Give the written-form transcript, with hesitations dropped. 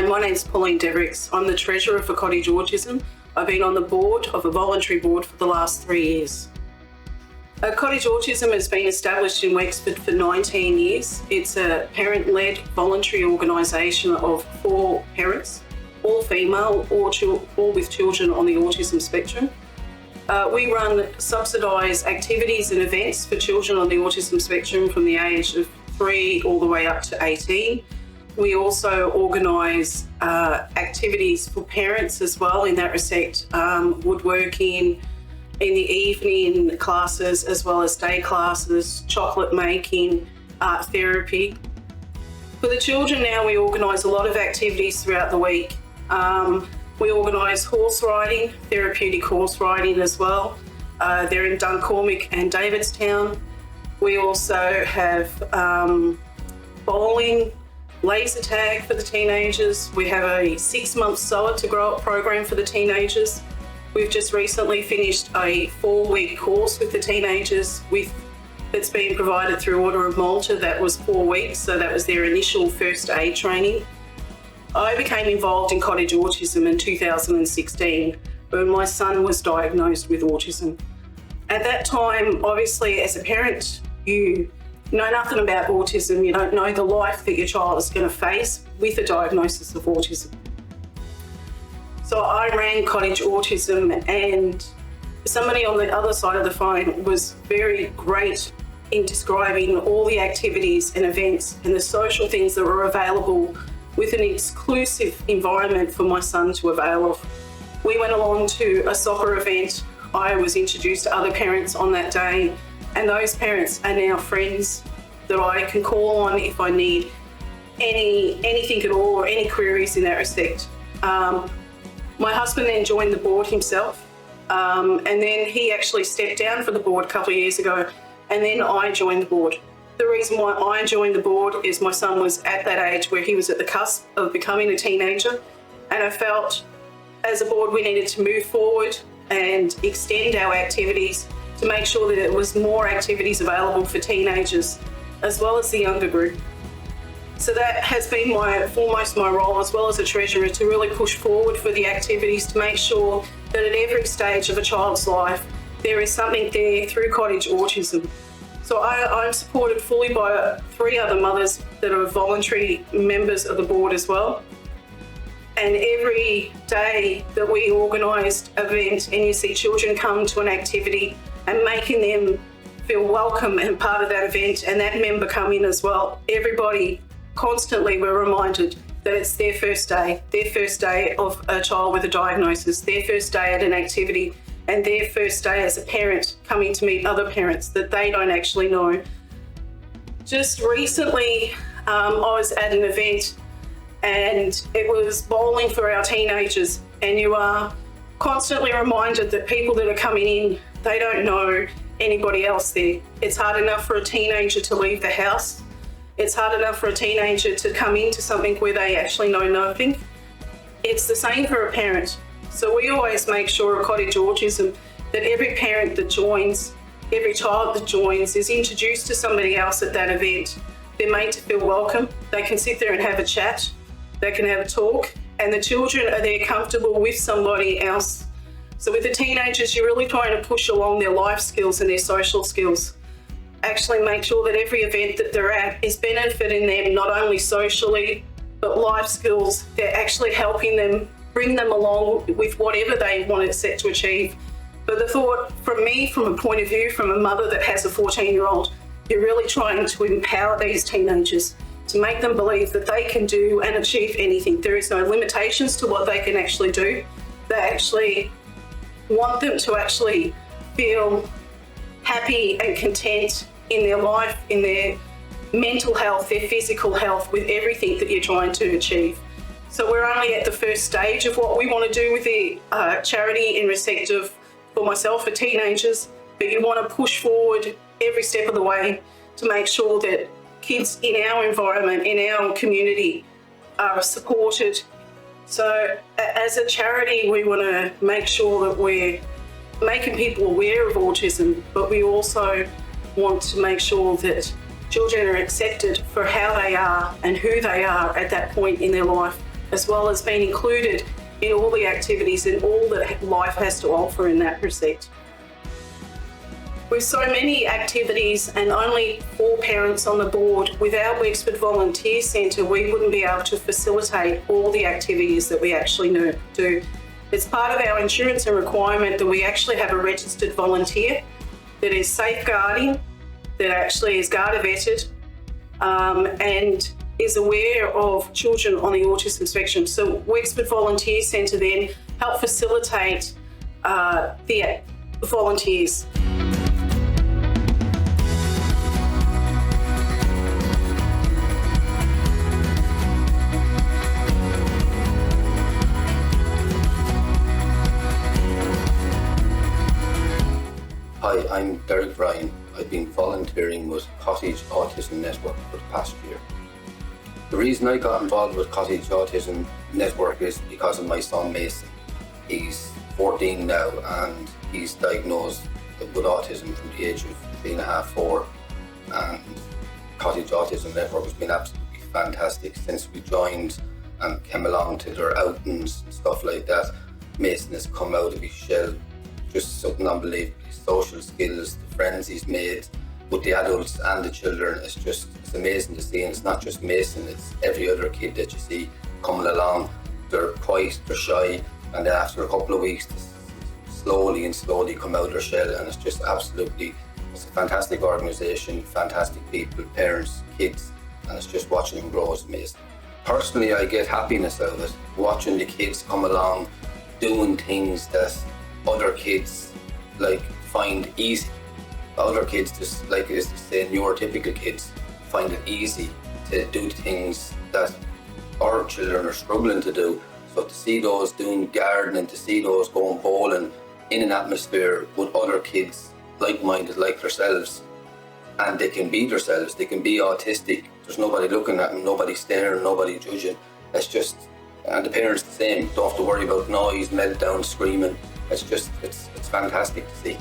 my name's Pauline Devericks. I'm the Treasurer for Cottage Autism. I've been on the board of a voluntary board for the last 3 years. Cottage Autism has been established in Wexford for 19 years. It's a parent-led voluntary organisation of 4 parents, all female, all with children on the autism spectrum. We run subsidised activities and events for children on the autism spectrum from the age of 3 all the way up to 18. We also organise activities for parents as well in that respect, woodworking in the evening classes as well as day classes, chocolate making, art therapy. For the children now, we organise a lot of activities throughout the week. We organise horse riding, therapeutic horse riding as well. They're in Duncormick and Davidstown. We also have bowling, laser tag for the teenagers. We have a 6-month Sower to Grow Up program for the teenagers. We've just recently finished a 4-week course with the teenagers that's been provided through Order of Malta. That was 4 weeks, so that was their initial first aid training. I became involved in Cottage Autism in 2016 when my son was diagnosed with autism. At that time, obviously, as a parent, you know nothing about autism. You don't know the life that your child is going to face with a diagnosis of autism. So I ran Cottage Autism, and somebody on the other side of the phone was very great in describing all the activities and events and the social things that were available with an exclusive environment for my son to avail of. We went along to a soccer event. I was introduced to other parents on that day, and those parents are now friends that I can call on if I need anything at all or any queries in that respect. My husband then joined the board himself, and then he actually stepped down from the board a couple of years ago, and then I joined the board. The reason why I joined the board is my son was at that age where he was at the cusp of becoming a teenager, and I felt as a board we needed to move forward and extend our activities to make sure that there was more activities available for teenagers as well as the younger group. So that has been foremost my role as well as a treasurer, to really push forward for the activities to make sure that at every stage of a child's life there is something there through Cottage Autism. So I'm supported fully by 3 other mothers that are voluntary members of the board as well. And every day that we organised event and you see children come to an activity and making them feel welcome and part of that event, and that member come in as well, everybody constantly were reminded that it's their first day of a child with a diagnosis, their first day at an activity, and their first day as a parent coming to meet other parents that they don't actually know. Just recently, I was at an event and it was bowling for our teenagers, and you are constantly reminded that people that are coming in, they don't know anybody else there. It's hard enough for a teenager to leave the house. It's hard enough for a teenager to come into something where they actually know nothing. It's the same for a parent. So we always make sure at Cottage Autism that every parent that joins, every child that joins is introduced to somebody else at that event. They're made to feel welcome. They can sit there and have a chat. They can have a talk, and the children are there comfortable with somebody else. So with the teenagers, you're really trying to push along their life skills and their social skills. Actually make sure that every event that they're at is benefiting them, not only socially, but life skills. They're actually helping them, bring them along with whatever they want to set to achieve. But the thought from me, from a point of view, from a mother that has a 14-year-old, you're really trying to empower these teenagers to make them believe that they can do and achieve anything. There is no limitations to what they can actually do. They actually want them to actually feel happy and content in their life, in their mental health, their physical health, with everything that you're trying to achieve. So we're only at the first stage of what we want to do with the charity in respect of, for myself, for teenagers, but you want to push forward every step of the way to make sure that kids in our environment, in our community, are supported. So as a charity, we want to make sure that we're making people aware of autism, but we also want to make sure that children are accepted for how they are and who they are at that point in their life, as well as being included in all the activities and all that life has to offer in that respect. With so many activities and only 4 parents on the board, without Wexford Volunteer Centre, we wouldn't be able to facilitate all the activities that we actually do. It's part of our insurance and requirement that we actually have a registered volunteer that is safeguarding, that actually is Garda vetted, and is aware of children on the autism spectrum. So Wexford Volunteer Centre then help facilitate the volunteers. Hi, I'm Derek Ryan. I've been volunteering with Cottage Autism Network for the past year. The reason I got involved with Cottage Autism Network is because of my son Mason. He's 14 now and he's diagnosed with autism from the age of 3.5, 4. And Cottage Autism Network has been absolutely fantastic since we joined and came along to their outings and stuff like that. Mason has come out of his shell, just something unbelievable. Social skills, the friends he's made with the adults and the children, it's amazing to see. And it's not just Mason, it's every other kid that you see coming along. They're quiet, they're shy, and then after a couple of weeks they slowly come out of their shell, and it's a fantastic organisation, fantastic people, parents, kids, and it's just watching them grow is amazing. Personally, I get happiness out of it, watching the kids come along, doing things that other kids find easy. Other kids, just like it is to say, neurotypical kids find it easy to do things that our children are struggling to do. So to see those doing gardening, to see those going bowling in an atmosphere with other kids like-minded like themselves, and they can be themselves, they can be autistic, there's nobody looking at them, nobody staring, nobody judging. And the parents the same, don't have to worry about noise, meltdown, screaming. It's fantastic to see.